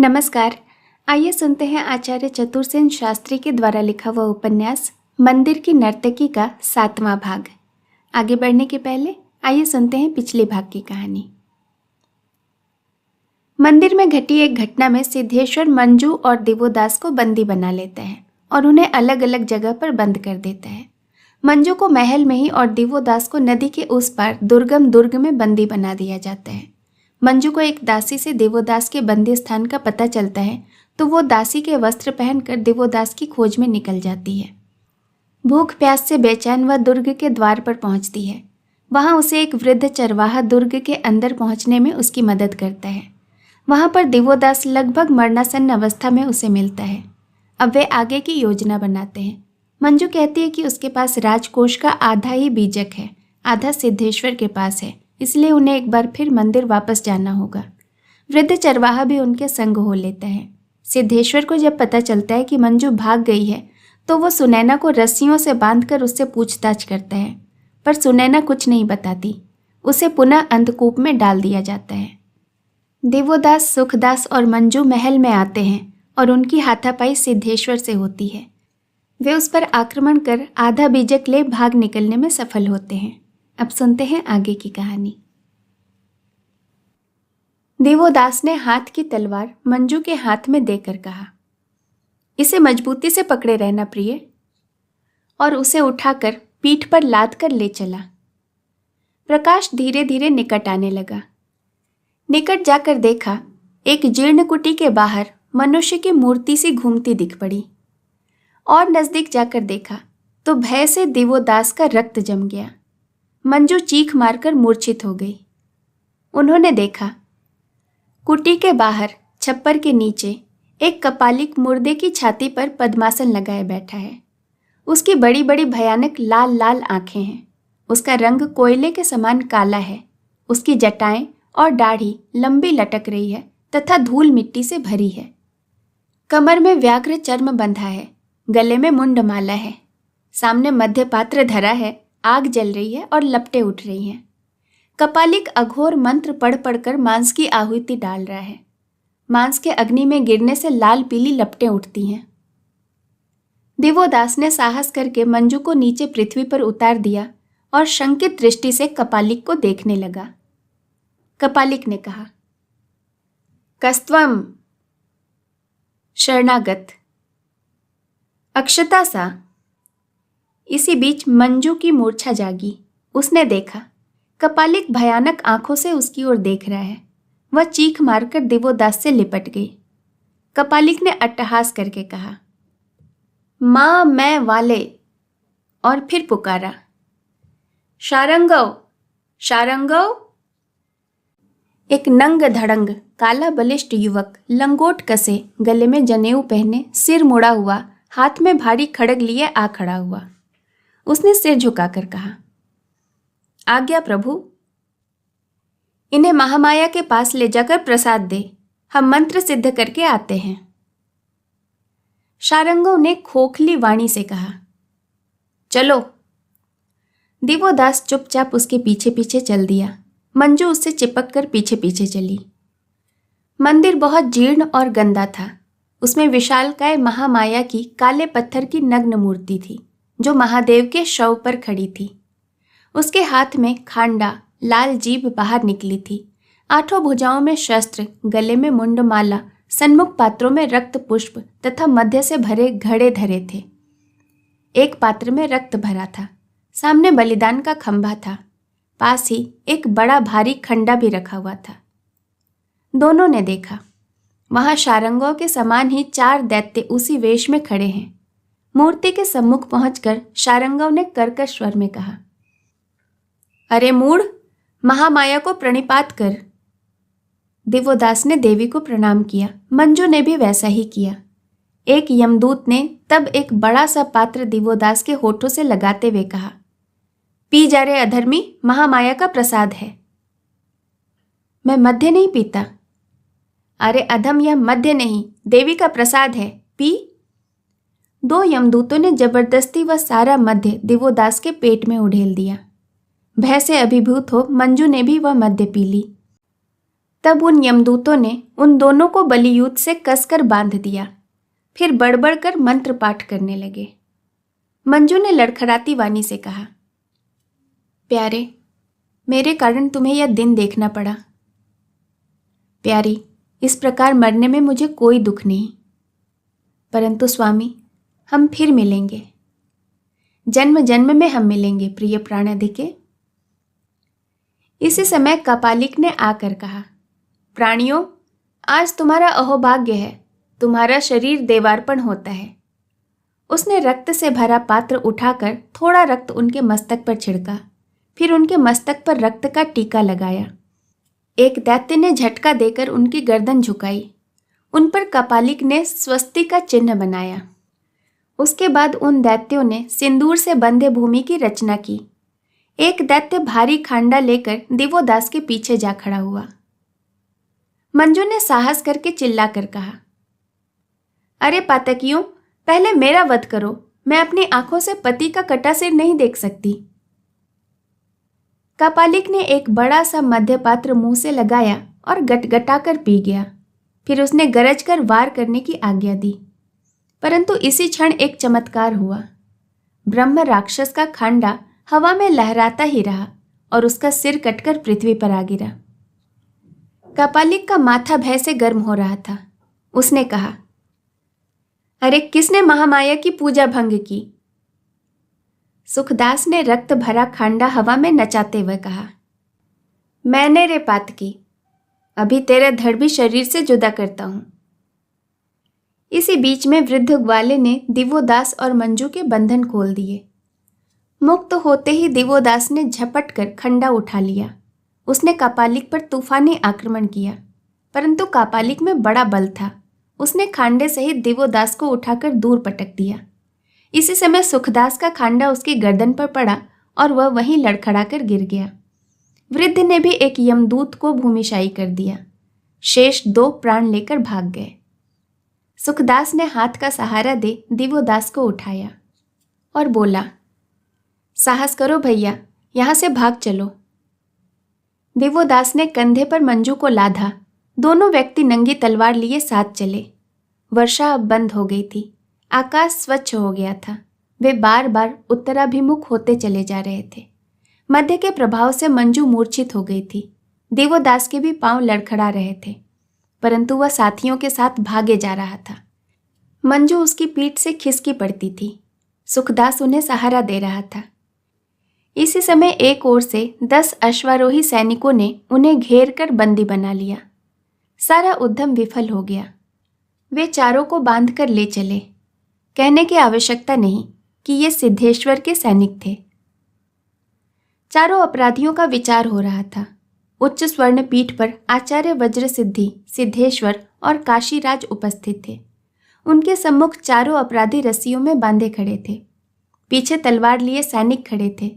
नमस्कार। आइए सुनते हैं आचार्य चतुरसेन शास्त्री के द्वारा लिखा हुआ उपन्यास मंदिर की नर्तकी का 7वां भाग। आगे बढ़ने के पहले आइए सुनते हैं पिछले भाग की कहानी। मंदिर में घटी एक घटना में सिद्धेश्वर मंजू और दिवोदास को बंदी बना लेता है और उन्हें अलग अलग जगह पर बंद कर देता है। मंजू को महल में ही और दिवोदास को नदी के उस पार दुर्गम दुर्ग में बंदी बना दिया जाता है। मंजू को एक दासी से दिवोदास के बंदी स्थान का पता चलता है तो वो दासी के वस्त्र पहनकर दिवोदास की खोज में निकल जाती है। भूख प्यास से बेचैन वह दुर्ग के द्वार पर पहुंचती है। वहां उसे एक वृद्ध चरवाहा दुर्ग के अंदर पहुंचने में उसकी मदद करता है। वहां पर दिवोदास लगभग मरणासन्न अवस्था में उसे मिलता है। अब वे आगे की योजना बनाते हैं। मंजू कहती है कि उसके पास राजकोष का आधा ही बीजक है, आधा सिद्धेश्वर के पास है, इसलिए उन्हें एक बार फिर मंदिर वापस जाना होगा। वृद्ध चरवाहा भी उनके संग हो लेता है। सिद्धेश्वर को जब पता चलता है कि मंजू भाग गई है तो वो सुनैना को रस्सियों से बांधकर उससे पूछताछ करता है, पर सुनैना कुछ नहीं बताती। उसे पुनः अंधकूप में डाल दिया जाता है। दिवोदास, सुखदास और मंजू महल में आते हैं और उनकी हाथापाई सिद्धेश्वर से होती है। वे उस पर आक्रमण कर आधा बीजक ले भाग निकलने में सफल होते हैं। अब सुनते हैं आगे की कहानी। दिवोदास ने हाथ की तलवार मंजू के हाथ में देकर कहा, इसे मजबूती से पकड़े रहना प्रिय, और उसे उठाकर पीठ पर लाद कर ले चला। प्रकाश धीरे धीरे निकट आने लगा। निकट जाकर देखा, एक जीर्ण कुटी के बाहर मनुष्य की मूर्ति सी घूमती दिख पड़ी। और नजदीक जाकर देखा तो भय से दिवोदास का रक्त जम गया। मंजू चीख मारकर मूर्छित हो गई। उन्होंने देखा, कुटी के बाहर छप्पर के नीचे एक कपालिक मुर्दे की छाती पर पद्मासन लगाए बैठा है। उसकी बड़ी बड़ी भयानक लाल लाल आंखें हैं। उसका रंग कोयले के समान काला है। उसकी जटाएं और दाढ़ी लंबी लटक रही है तथा धूल मिट्टी से भरी है। कमर में व्याघ्र चर्म बंधा है, गले में मुंडमाला है। सामने मध्य पात्र धरा है, आग जल रही है और लपटें उठ रही हैं। कपालिक अघोर मंत्र पढ़ पढ़कर मांस की आहुति डाल रहा है। मांस के अग्नि में गिरने से लाल पीली लपटें उठती हैं। दिवोदास ने साहस करके मंजू को नीचे पृथ्वी पर उतार दिया और शंकित दृष्टि से कपालिक को देखने लगा। कपालिक ने कहा, कस्त्वम, शरणागत, अक्षता सा। इसी बीच मंजू की मूर्छा जागी। उसने देखा, कपालिक भयानक आंखों से उसकी ओर देख रहा है। वह चीख मारकर दिवोदास से लिपट गई। कपालिक ने अट्टहास करके कहा, मां मैं वाले, और फिर पुकारा, शारंगव, शारंगव। एक नंग धड़ंग काला बलिष्ठ युवक, लंगोट कसे, गले में जनेऊ पहने, सिर मुड़ा हुआ, हाथ में भारी खड़ग लिए आ खड़ा हुआ। उसने सिर झुकाकर कहा, आज्ञा प्रभु, इन्हें महामाया के पास ले जाकर प्रसाद दे, हम मंत्र सिद्ध करके आते हैं। शारंगों ने खोखली वाणी से कहा, चलो। दिवोदास चुपचाप उसके पीछे पीछे चल दिया। मंजू उससे चिपक कर पीछे पीछे चली। मंदिर बहुत जीर्ण और गंदा था। उसमें विशालकाय महामाया की काले पत्थर की नग्न मूर्ति थी जो महादेव के शव पर खड़ी थी। उसके हाथ में खांडा, लाल जीभ बाहर निकली थी। 8 भुजाओं में शस्त्र, गले में मुंडमाला, सन्मुख पात्रों में रक्त पुष्प तथा मध्य से भरे घड़े धरे थे। एक पात्र में रक्त भरा था। सामने बलिदान का खंभा था। पास ही एक बड़ा भारी खंडा भी रखा हुआ था। दोनों ने देखा, वहां शारंगों के समान ही 4 दैत्य उसी वेश में खड़े हैं। मूर्ति के सम्मुख पहुंचकर शारंगों ने कर्कश स्वर में कहा, अरे मूढ़, महामाया को प्रणिपात कर। दिवोदास ने देवी को प्रणाम किया। मंजू ने भी वैसा ही किया। एक यमदूत ने तब एक बड़ा सा पात्र दिवोदास के होठों से लगाते हुए कहा, पी जा रे अधर्मी, महामाया का प्रसाद है। मैं मध्य नहीं पीता। अरे अधम, यह मध्य नहीं, देवी का प्रसाद है, पी। 2 यमदूतों ने जबरदस्ती वह सारा मध्य दिवोदास के पेट में उड़ेल दिया। भय से अभिभूत हो मंजू ने भी वह मध्य पी ली। तब उन यमदूतों ने उन दोनों को बलियूथ से कसकर बांध दिया। फिर बड़बड़ कर मंत्र पाठ करने लगे। मंजू ने लड़खड़ाती वाणी से कहा, प्यारे, मेरे कारण तुम्हें यह दिन देखना पड़ा। प्यारी, इस प्रकार मरने में मुझे कोई दुख नहीं, परंतु स्वामी, हम फिर मिलेंगे। जन्म जन्म में हम मिलेंगे प्रिय प्राणाधिके। इसी समय कपालिक ने आकर कहा, प्राणियों, आज तुम्हारा अहोभाग्य है, तुम्हारा शरीर देवार्पण होता है। उसने रक्त से भरा पात्र उठाकर थोड़ा रक्त उनके मस्तक पर छिड़का, फिर उनके मस्तक पर रक्त का टीका लगाया। एक दैत्य ने झटका देकर उनकी गर्दन झुकाई। उन पर कपालिक ने स्वस्ति का चिन्ह बनाया। उसके बाद उन दैत्यों ने सिंदूर से बंधे भूमि की रचना की। एक दैत्य भारी खांडा लेकर दिवोदास के पीछे जा खड़ा हुआ। मंजू ने साहस करके चिल्लाकर कहा, अरे पातकियों, पहले मेरा वध करो, मैं अपनी आंखों से पति का कटा सिर नहीं देख सकती। कपालिक ने एक बड़ा सा मध्य पात्र मुंह से लगाया और गटगटाकर पी गया। फिर उसने गरज कर वार करने की आज्ञा दी, परंतु इसी क्षण एक चमत्कार हुआ। ब्रह्म राक्षस का खांडा हवा में लहराता ही रहा और उसका सिर कटकर पृथ्वी पर आ गिरा। कपालिक का माथा भय से गर्म हो रहा था। उसने कहा, अरे किसने महामाया की पूजा भंग की? सुखदास ने रक्त भरा खांडा हवा में नचाते हुए कहा, मैंने रे पातकी, अभी तेरा धड़ भी शरीर से जुदा करता हूं। इसी बीच में वृद्ध ग्वाले ने दिवोदास और मंजू के बंधन खोल दिए। मुक्त होते ही दिवोदास ने झपट कर खंडा उठा लिया। उसने कापालिक पर तूफानी आक्रमण किया, परंतु कापालिक में बड़ा बल था। उसने खांडे सहित दिवोदास को उठाकर दूर पटक दिया। इसी समय सुखदास का खांडा उसकी गर्दन पर पड़ा और वह वहीं लड़खड़ाकर गिर गया। वृद्ध ने भी एक यमदूत को भूमिशायी कर दिया। शेष 2 प्राण लेकर भाग गए। सुखदास ने हाथ का सहारा दे दिवोदास को उठाया और बोला, साहस करो भैया, यहां से भाग चलो। दिवोदास ने कंधे पर मंजू को लाधा। दोनों व्यक्ति नंगी तलवार लिए साथ चले। वर्षा अब बंद हो गई थी। आकाश स्वच्छ हो गया था। वे बार बार उत्तराभिमुख होते चले जा रहे थे। मध्य के प्रभाव से मंजू मूर्छित हो गई थी। दिवोदास के भी पांव लड़खड़ा रहे थे, परंतु वह साथियों के साथ भागे जा रहा था। मंजू उसकी पीठ से खिसकी पड़ती थी। सुखदास उन्हें सहारा दे रहा था। इसी समय एक ओर से 10 अश्वारोही सैनिकों ने उन्हें घेर कर बंदी बना लिया। सारा उद्यम विफल हो गया। वे चारों को बांध कर ले चले। कहने की आवश्यकता नहीं कि ये सिद्धेश्वर के सैनिक थे। चारों अपराधियों का विचार हो रहा था। उच्च स्वर्ण पीठ पर आचार्य वज्रसिद्धि, सिद्धेश्वर और काशीराज उपस्थित थे। उनके सम्मुख चारों अपराधी रस्सियों में बांधे खड़े थे। पीछे तलवार लिए सैनिक खड़े थे।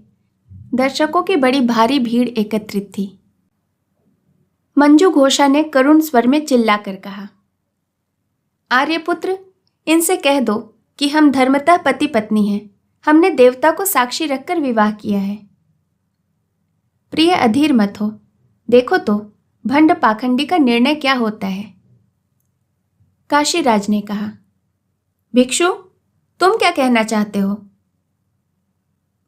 दर्शकों की बड़ी भारी भीड़ एकत्रित थी। मंजू घोषा ने करुण स्वर में चिल्लाकर कहा, आर्यपुत्र, इनसे कह दो कि हम धर्मतः पति पत्नी हैं। हमने देवता को साक्षी रखकर विवाह किया है। प्रिय अधीर मत हो, देखो तो भंड पाखंडी का निर्णय क्या होता है। काशीराज ने कहा, भिक्षु, तुम क्या कहना चाहते हो?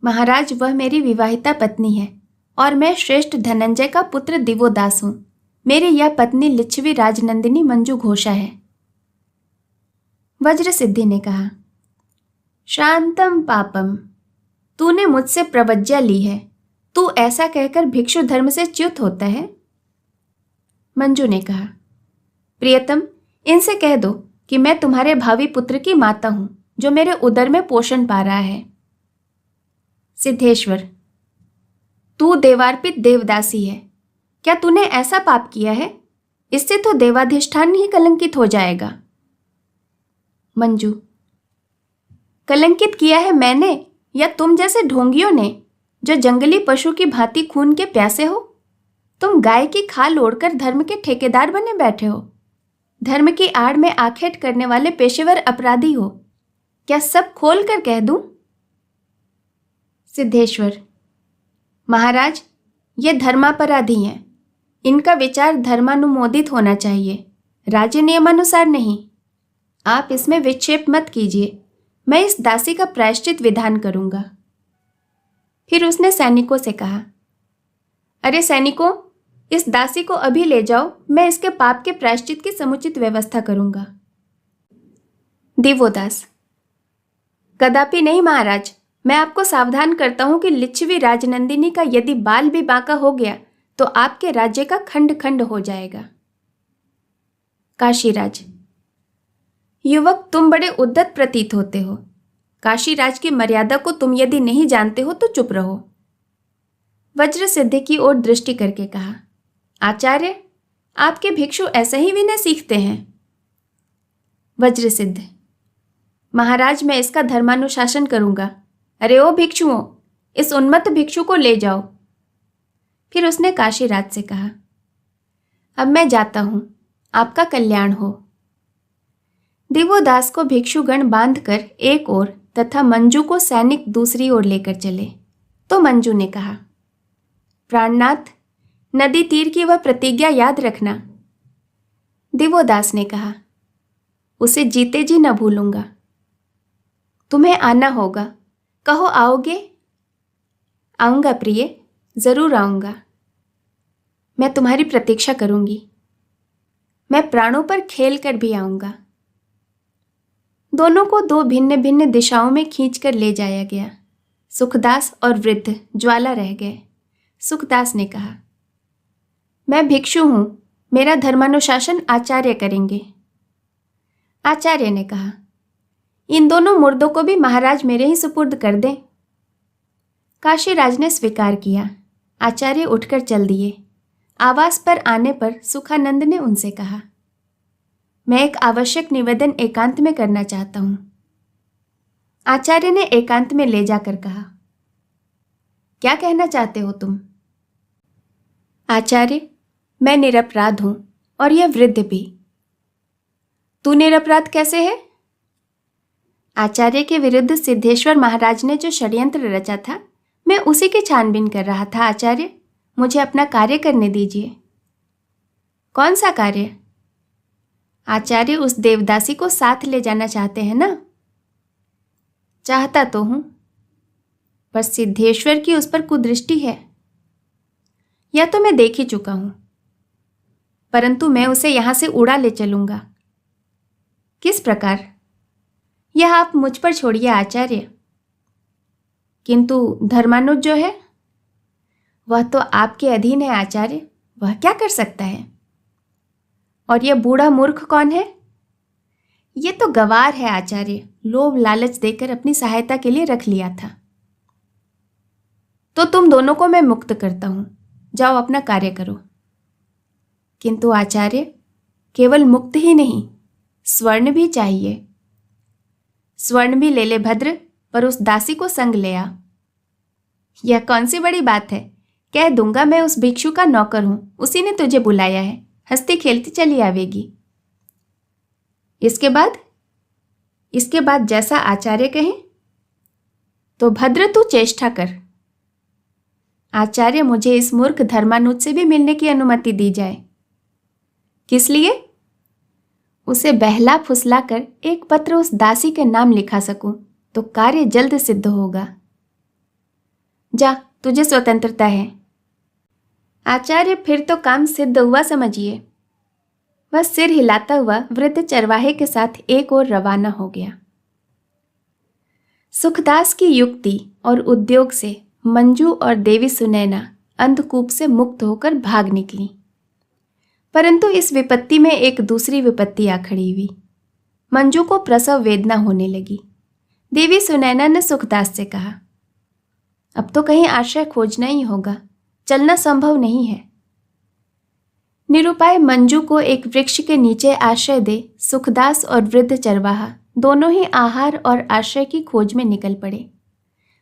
महाराज, वह मेरी विवाहिता पत्नी है और मैं श्रेष्ठ धनंजय का पुत्र दिवोदास हूं। मेरी यह पत्नी लिच्छवी राजनंदिनी मंजू घोषा है। वज्रसिद्धि ने कहा, शांतम पापम, तूने मुझसे प्रवज्ञा ली है। तू ऐसा कहकर भिक्षु धर्म से च्युत होता है। मंजू ने कहा, प्रियतम, इनसे कह दो कि मैं तुम्हारे भावी पुत्र की माता हूं, जो मेरे उदर में पोषण पा रहा है। सिद्धेश्वर, तू देवार्पित देवदासी है। क्या तूने ऐसा पाप किया है? इससे तो देवाधिष्ठान ही कलंकित हो जाएगा। मंजू, कलंकित किया है मैंने या तुम जैसे ढोंगियों ने, जो जंगली पशु की भांति खून के प्यासे हो? तुम गाय की खाल ओढ़कर धर्म के ठेकेदार बने बैठे हो। धर्म की आड़ में आखेट करने वाले पेशेवर अपराधी हो। क्या सब खोल कर कह दूं? सिद्धेश्वर, महाराज, ये धर्मापराधी हैं। इनका विचार धर्मानुमोदित होना चाहिए, राज्य नियमानुसार नहीं। आप इसमें विक्षेप मत कीजिए, मैं इस दासी का प्रायश्चित विधान करूंगा। फिर उसने सैनिकों से कहा, अरे सैनिकों, इस दासी को अभी ले जाओ, मैं इसके पाप के प्रायश्चित की समुचित व्यवस्था करूंगा। दिवोदास, कदापि नहीं महाराज, मैं आपको सावधान करता हूं कि लिच्छवी राजनंदिनी का यदि बाल भी बांका हो गया तो आपके राज्य का खंड खंड हो जाएगा। काशीराज, युवक तुम बड़े उद्दत प्रतीत होते हो। काशीराज की मर्यादा को तुम यदि नहीं जानते हो तो चुप रहो। वज्रसिद्ध की ओर दृष्टि करके कहा, आचार्य, आपके भिक्षु ऐसा ही विनय सीखते हैं। वज्रसिद्ध, महाराज मैं इसका धर्मानुशासन करूंगा। अरे ओ भिक्षुओं, इस उन्मत्त भिक्षु को ले जाओ। फिर उसने काशीराज से कहा, अब मैं जाता हूं, आपका कल्याण हो। दिवोदास को भिक्षुगण बांधकर एक ओर तथा मंजू को सैनिक दूसरी ओर लेकर चले तो मंजू ने कहा, प्राणनाथ, नदी तीर की वह प्रतिज्ञा याद रखना। दिवोदास ने कहा, उसे जीते जी न भूलूंगा। तुम्हें आना होगा, कहो आओगे? आऊंगा प्रिय, जरूर आऊंगा। मैं तुम्हारी प्रतीक्षा करूंगी। मैं प्राणों पर खेल कर भी आऊंगा। दोनों को दो भिन्न भिन्न दिशाओं में खींचकर ले जाया गया। सुखदास और वृद्ध ज्वाला रह गए। सुखदास ने कहा, मैं भिक्षु हूं, मेरा धर्मानुशासन आचार्य करेंगे। आचार्य ने कहा, इन दोनों मुर्दों को भी महाराज मेरे ही सुपुर्द कर दें। काशीराज ने स्वीकार किया। आचार्य उठकर चल दिए। आवास पर आने पर सुखानंद ने उनसे कहा, मैं एक आवश्यक निवेदन एकांत में करना चाहता हूं। आचार्य ने एकांत में ले जाकर कहा, क्या कहना चाहते हो तुम? आचार्य, मैं निरपराध हूं और यह वृद्ध भी। तू निरपराध कैसे है? आचार्य के विरुद्ध सिद्धेश्वर महाराज ने जो षड्यंत्र रचा था, मैं उसी की छानबीन कर रहा था। आचार्य, मुझे अपना कार्य करने दीजिए। कौन सा कार्य? आचार्य उस देवदासी को साथ ले जाना चाहते हैं ना? चाहता तो हूं, पर सिद्धेश्वर की उस पर कुदृष्टि है। यह तो मैं देख ही चुका हूं, परंतु मैं उसे यहां से उड़ा ले चलूंगा। किस प्रकार? यह आप मुझ पर छोड़िए आचार्य। किंतु धर्मानुज जो है, वह तो आपके अधीन है आचार्य, वह क्या कर सकता है? और यह बूढ़ा मूर्ख कौन है? यह तो गवार है आचार्य, लोभ लालच देकर अपनी सहायता के लिए रख लिया था। तो तुम दोनों को मैं मुक्त करता हूं, जाओ अपना कार्य करो। किंतु आचार्य, केवल मुक्त ही नहीं, स्वर्ण भी चाहिए। स्वर्ण भी ले ले भद्र, पर उस दासी को संग ले आ। यह कौन सी बड़ी बात है, कह दूंगा मैं उस भिक्षु का नौकर हूं, उसी ने तुझे बुलाया है, हंसती खेलती चली आवेगी। इसके बाद जैसा आचार्य कहें। तो भद्र तू चेष्टा कर। आचार्य, मुझे इस मूर्ख धर्मानुज से भी मिलने की अनुमति दी जाए। किस लिए? उसे बहला फुसला कर एक पत्र उस दासी के नाम लिखा सकूं तो कार्य जल्द सिद्ध होगा। जा, तुझे स्वतंत्रता है। आचार्य, फिर तो काम सिद्ध हुआ समझिए। वह सिर हिलाता हुआ वृद्ध चरवाहे के साथ एक ओर रवाना हो गया। सुखदास की युक्ति और उद्योग से मंजू और देवी सुनैना अंधकूप से मुक्त होकर भाग निकली। परंतु इस विपत्ति में एक दूसरी विपत्ति आ खड़ी हुई। मंजू को प्रसव वेदना होने लगी। देवी सुनैना ने सुखदास से कहा, अब तो कहीं आश्रय खोजना ही होगा, चलना संभव नहीं है। निरुपाय मंजू को एक वृक्ष के नीचे आश्रय दे सुखदास और वृद्ध चरवाहा दोनों ही आहार और आश्रय की खोज में निकल पड़े।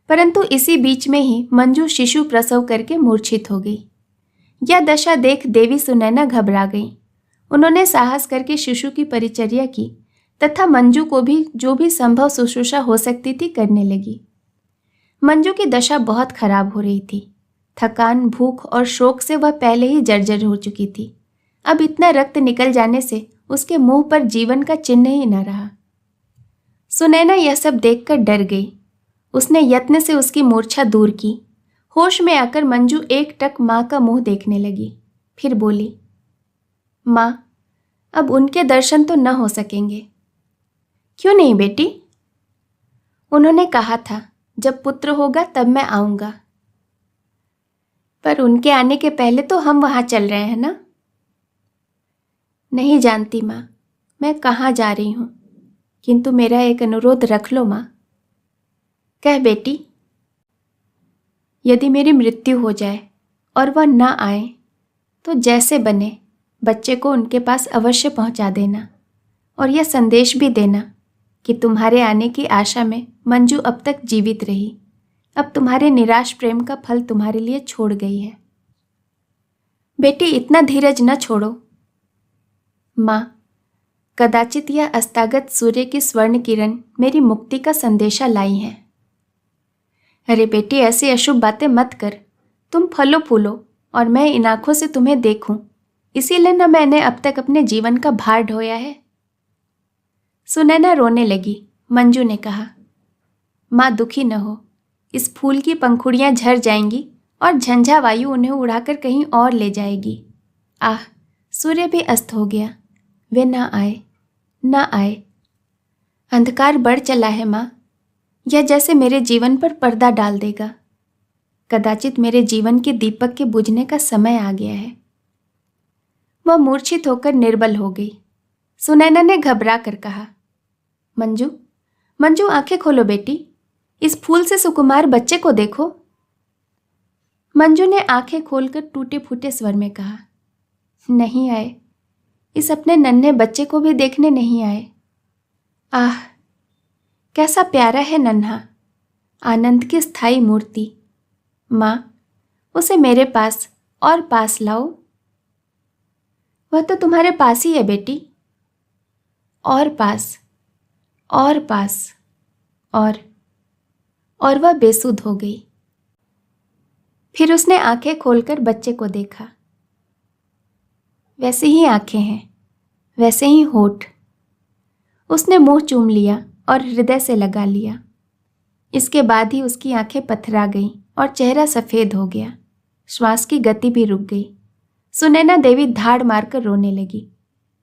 परंतु इसी बीच में ही मंजू शिशु प्रसव करके मूर्छित हो गई। यह दशा देख देवी सुनैना घबरा गई। उन्होंने साहस करके शिशु की परिचर्या की तथा मंजू को भी जो भी संभव शुश्रूषा हो सकती थी करने लगी। मंजू की दशा बहुत खराब हो रही थी थकान, भूख और शोक से वह पहले ही जर्जर हो चुकी थी। अब इतना रक्त निकल जाने से उसके मुंह पर जीवन का चिन्ह ही न रहा। सुनैना यह सब देखकर डर गई। उसने यत्न से उसकी मूर्छा दूर की। होश में आकर मंजू एकटक माँ का मुंह देखने लगी। फिर बोली, माँ, अब उनके दर्शन तो न हो सकेंगे। क्यों नहीं बेटी? उन्होंने कहा था जब पुत्र होगा तब मैं आऊंगा। पर उनके आने के पहले तो हम वहां चल रहे हैं ना? नहीं जानती माँ, मैं कहाँ जा रही हूँ, किंतु मेरा एक अनुरोध रख लो माँ। कह बेटी। यदि मेरी मृत्यु हो जाए और वह न आए तो जैसे बने बच्चे को उनके पास अवश्य पहुंचा देना और यह संदेश भी देना कि तुम्हारे आने की आशा में मंजू अब तक जीवित रही। अब तुम्हारे निराश प्रेम का फल तुम्हारे लिए छोड़ गई है। बेटी, इतना धीरज न छोड़ो। माँ, कदाचित यह अस्तागत सूर्य की स्वर्ण किरण मेरी मुक्ति का संदेशा लाई है। अरे बेटी, ऐसी अशुभ बातें मत कर। तुम फलो फूलो और मैं इन आंखों से तुम्हें देखूं, इसीलिए न मैंने अब तक अपने जीवन का भार ढोया है। सुनैना रोने लगी। मंजू ने कहा, माँ दुखी न हो, इस फूल की पंखुड़ियां झड़ जाएंगी और झंझा वायु उन्हें उड़ाकर कहीं और ले जाएगी। आह, सूर्य भी अस्त हो गया। वे ना आए, ना आए। अंधकार बढ़ चला है माँ, यह जैसे मेरे जीवन पर पर्दा डाल देगा। कदाचित मेरे जीवन के दीपक के बुझने का समय आ गया है। वह मूर्छित होकर निर्बल हो गई। सुनैना ने घबरा कर कहा, मंजू, मंजू, आंखें खोलो बेटी, इस फूल से सुकुमार बच्चे को देखो। मंजू ने आंखें खोलकर टूटे फूटे स्वर में कहा, नहीं आए, इस अपने नन्हे बच्चे को भी देखने नहीं आए। आह, कैसा प्यारा है नन्हा, आनंद की स्थायी मूर्ति। माँ, उसे मेरे पास और पास लाओ। वह तो तुम्हारे पास ही है बेटी। और पास, और पास, और वह बेसुध हो गई। फिर उसने आंखें खोलकर बच्चे को देखा। वैसे ही आंखें हैं, वैसे ही होठ। उसने मुंह चूम लिया और हृदय से लगा लिया। इसके बाद ही उसकी आंखें पथरा गईं और चेहरा सफ़ेद हो गया। श्वास की गति भी रुक गई। सुनैना देवी धाड़ मारकर रोने लगी।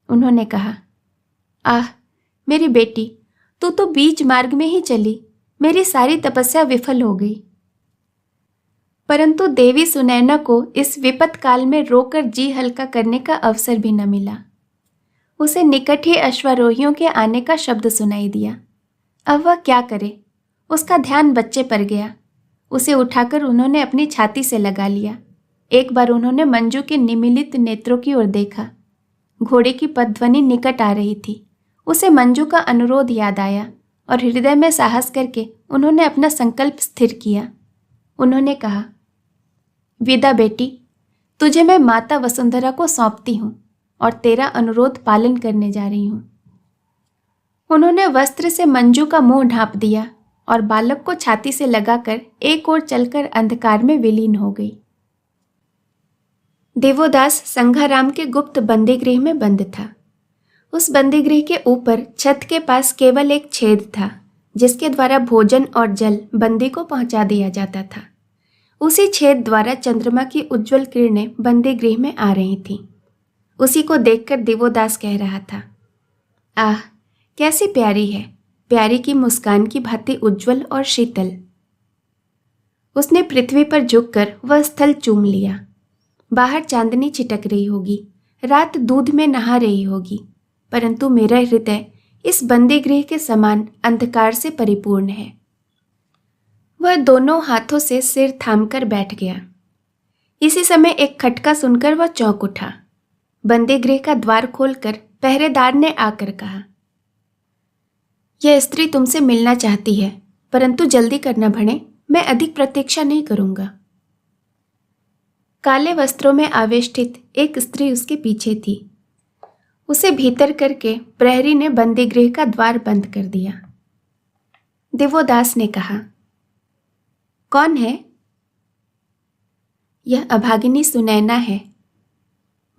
उन्होंने कहा, आह मेरी बेटी, तू तो बीच मार्ग में ही चली, मेरी सारी तपस्या विफल हो गई। परंतु देवी सुनैना को इस विपत काल में रोकर जी हल्का करने का अवसर भी न मिला। उसे निकट ही अश्वारोहियों के आने का शब्द सुनाई दिया। अब वह क्या करे? उसका ध्यान बच्चे पर गया। उसे उठाकर उन्होंने अपनी छाती से लगा लिया। एक बार उन्होंने मंजू के निमीलित नेत्रों की ओर देखा। घोड़े की पदध्वनि निकट आ रही थी। उसे मंजू का अनुरोध याद आया और हृदय में साहस करके उन्होंने अपना संकल्प स्थिर किया। उन्होंने कहा, विदा बेटी, तुझे मैं माता वसुंधरा को सौंपती हूँ और तेरा अनुरोध पालन करने जा रही हूँ। उन्होंने वस्त्र से मंजू का मुंह ढांप दिया और बालक को छाती से लगाकर एक ओर चलकर अंधकार में विलीन हो गई। देवोदास संघाराम के गुप्त बंदीगृह में बंद था। उस बंदीगृह के ऊपर छत के पास केवल एक छेद था, जिसके द्वारा भोजन और जल बंदी को पहुंचा दिया जाता था। उसी छेद द्वारा चंद्रमा की उज्जवल किरणें बंदीगृह में आ रही थीं। उसी को देखकर देवोदास कह रहा था, आह कैसी प्यारी है, प्यारी की मुस्कान की भांति उज्जवल और शीतल। उसने पृथ्वी पर झुककर वह स्थल चूम लिया। बाहर चांदनी छिटक रही होगी, रात दूध में नहा रही होगी, परंतु मेरा हृदय इस बंदीगृह के समान अंधकार से परिपूर्ण है। वह दोनों हाथों से सिर थामकर बैठ गया। इसी समय एक खटका सुनकर वह चौंक उठा। बंदीगृह का द्वार खोलकर पहरेदार ने आकर कहा, यह स्त्री तुमसे मिलना चाहती है, परंतु जल्दी करना भणे, मैं अधिक प्रतीक्षा नहीं करूंगा। काले वस्त्रों में आवेष्टित एक स्त्री उसके पीछे थी। उसे भीतर करके प्रहरी ने बंदीगृह का द्वार बंद कर दिया। देवोदास ने कहा, कौन है? यह अभागिनी सुनैना है।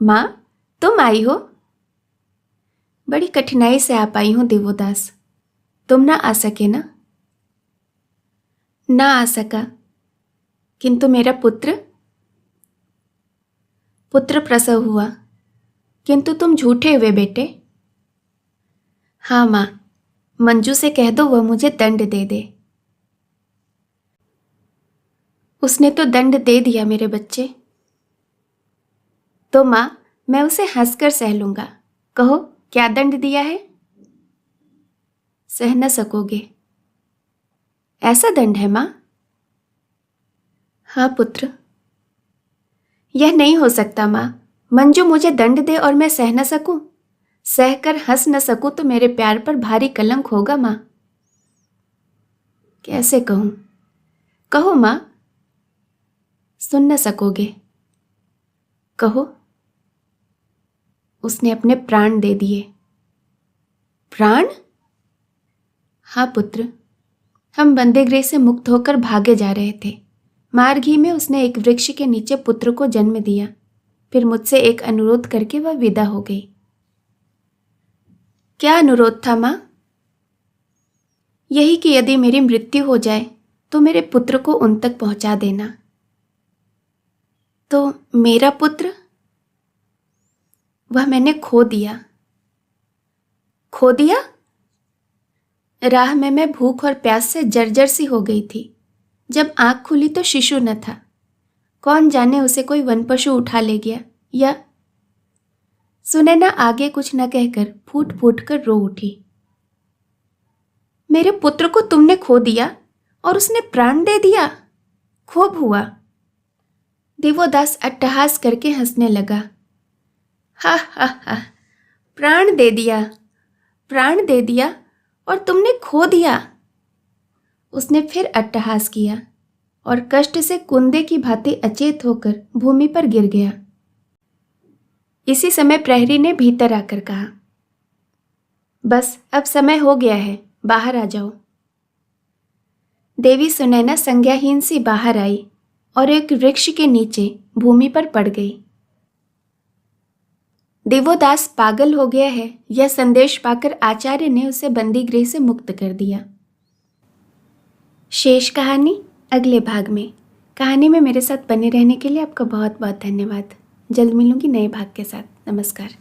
माँ, तुम आई हो? बड़ी कठिनाई से आ पाई हूं देवोदास। तुम ना आ सके ना? ना आ सका, किंतु मेरा पुत्र प्रसव हुआ। किंतु तुम झूठे हुए बेटे। हाँ माँ, मंजू से कह दो वह मुझे दंड दे दे। उसने तो दंड दे दिया मेरे बच्चे। तो माँ, मैं उसे हंसकर सह लूंगा। कहो, क्या दंड दिया है? सह न सकोगे। ऐसा दंड है माँ? हाँ पुत्र। यह नहीं हो सकता माँ। मंजू मुझे दंड दे और मैं सह न सकूं? सहकर हंस न सकूं तो मेरे प्यार पर भारी कलंक होगा माँ। कैसे कहूं? कहो माँ। सुन न सकोगे। कहो। उसने अपने प्राण दे दिए। प्राण? हाँ पुत्र। हम बंदीगृह से मुक्त होकर भागे जा रहे थे। मार्ग ही में उसने एक वृक्ष के नीचे पुत्र को जन्म दिया। फिर मुझसे एक अनुरोध करके वह विदा हो गई। क्या अनुरोध था माँ? यही कि यदि मेरी मृत्यु हो जाए तो मेरे पुत्र को उन तक पहुंचा देना। तो मेरा पुत्र? वह मैंने खो दिया। खो दिया? राह में मैं भूख और प्यास से जर्जर सी हो गई थी। जब आंख खुली तो शिशु न था। कौन जाने उसे कोई वन पशु उठा ले गया या। सुनैना आगे कुछ न कहकर फूट फूट कर रो उठी। मेरे पुत्र को तुमने खो दिया और उसने प्राण दे दिया? खूब हुआ। देवोदास अट्टहास करके हंसने लगा। हा हा हा, प्राण दे दिया, प्राण दे दिया और तुमने खो दिया। उसने फिर अट्टहास किया और कष्ट से कुंदे की भांति अचेत होकर भूमि पर गिर गया। इसी समय प्रहरी ने भीतर आकर कहा, बस अब समय हो गया है, बाहर आ जाओ। देवी सुनैना संज्ञाहीन सी बाहर आई और एक वृक्ष के नीचे भूमि पर पड़ गई। देवोदास पागल हो गया है, यह संदेश पाकर आचार्य ने उसे बंदीगृह से मुक्त कर दिया। शेष कहानी अगले भाग में। कहानी में मेरे साथ बने रहने के लिए आपका बहुत बहुत धन्यवाद। जल्द मिलूंगी नए भाग के साथ। नमस्कार।